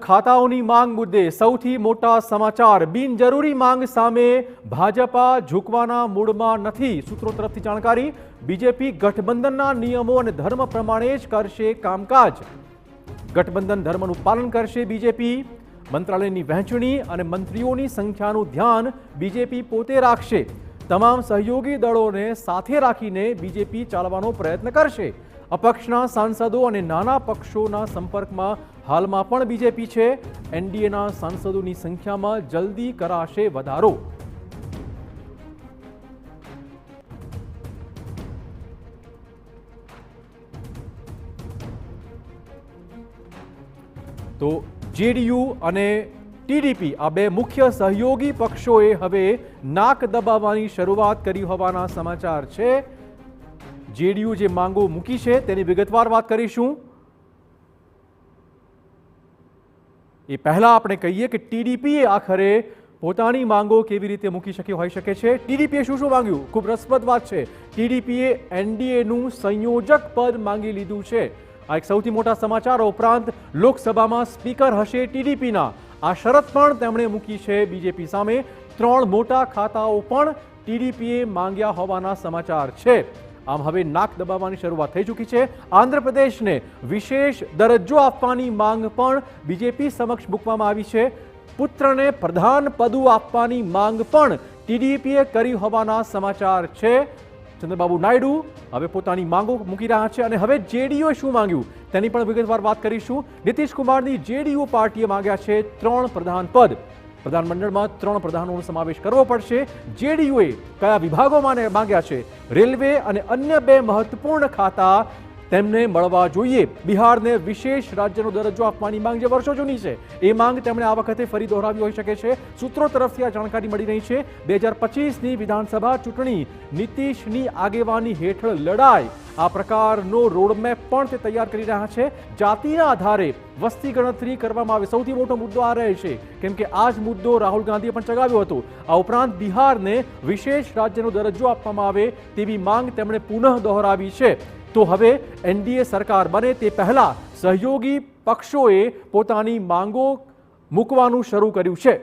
ખાતાઓની માંગ મુદ્દે સૌથી મોટા સમાચાર। બિનજરૂરી માંગ સામે ભાજપા ઝૂકવાના મૂડમાં નથી। સૂત્રો તરફથી જાણકારી। બીજેપી ગઠબંધનના નિયમો અને ધર્મ પ્રમાણે જ કરશે કામકાજ। ગઠબંધન ધર્મનું પાલન કરશે બીજેપી। મંત્રાલયની વહેંચણી અને મંત્રીઓની સંખ્યાનું ધ્યાન બીજેપી પોતે રાખશે। તમામ સહયોગી દળોને સાથે રાખીને બીજેપી ચાલવાનો પ્રયત્ન કરશે। અપક્ષના સાંસદો અને નાના પક્ષોના સંપર્કમાં હાલમાં પણ બીજેપી છે। એનડીએના સાંસદોની સંખ્યામાં જલ્દી કરાશે વધારો। તો જેડીયુ અને ટીડીપી આ બે મુખ્ય સહયોગી પક્ષોએ હવે નાક દબાવવાની શરૂઆત કરી હોવાના સમાચાર છે। જેડીયુ જે માંગો મૂકી છે તેની વિગતવાર વાત કરીશું। એ પહેલા આપણે કહીએ કે ટીડીપીએ આખરે પોતાની માંગો કેવી રીતે મૂકી શકી હોઈ શકે છે। ટીડીપીએ શું માંગ્યું? ખૂબ રસપ્રદ વાત છે। ટીડીપીએ એનડીએનું સંયોજક પદ માંગી લીધું છે। આ એક સૌથી મોટા સમાચાર। ઉપરાંત લોકસભામાં સ્પીકર હશે ટીડીપીના। આ શરત પણ તેમણે મૂકી છે બીજેપી સામે। 3 મોટા ખાતાઓ પણ ટીડીપીએ માંગ્યા હોવાના સમાચાર છે। આમ હવે નાક દબાવવાની શરૂઆત થઈ ચૂકી છે। આંધ્રપ્રદેશને વિશેષ દરજ્જો આપવાની માંગ પણ બીજેપી સમક્ષ મૂકવામાં આવી છે। પુત્રને પ્રધાન પદ આપવાની માંગ પણ ટીડીપીએ કરી હોવાના સમાચાર છે। ચંદ્રબાબુ નાયડુ હવે પોતાની માંગો મૂકી રહ્યા છે અને હવે જેડીયુએ શું માંગ્યું તેની પણ વિગતવાર વાત કરીશું। નીતિશ કુમારની જેડીયુ પાર્ટીએ માંગ્યા છે 3 પ્રધાન પદ। પ્રધાનમંડળમાં 3 પ્રધાનોનો સમાવેશ કરવો પડશે। જેડીયુએ કયા વિભાગોમાં માંગ્યા છે? રેલવે અને અન્ય 2 મહત્વપૂર્ણ ખાતા તેમને મળવા જોઈએ। બિહારને વિશેષ રાજ્યનો દરજ્જો આપવાની માંગ જે વર્ષો જૂની છે એ માંગ તેમણે આ વખતે ફરી દોહરાવી હોઈ શકે છે। સૂત્રો તરફથી આ જાણકારી મળી રહી છે। 2025ની વિધાનસભા ચૂંટણી નીતિશની આગેવાની હેઠળ લડાય આ પ્રકારનો રોડમેપ પણ તે તૈયાર કરી રહ્યા છે। જાતિના આધારે વસ્તી ગણતરી કરવામાં આવે સૌથી મોટો મુદ્દો આ રહે છે, કેમ કે આ જ મુદ્દો રાહુલ ગાંધીએ પણ ચગાવ્યો હતો। આ ઉપરાંત બિહારને વિશેષ રાજ્યનો દરજ્જો આપવામાં આવે તેવી માંગ તેમણે પુનઃ દોહરાવી છે। તો હવે એનડીએ સરકાર બને તે પહેલા સહયોગી પક્ષોએ પોતાની માંગો મૂકવાનું શરૂ કર્યું છે।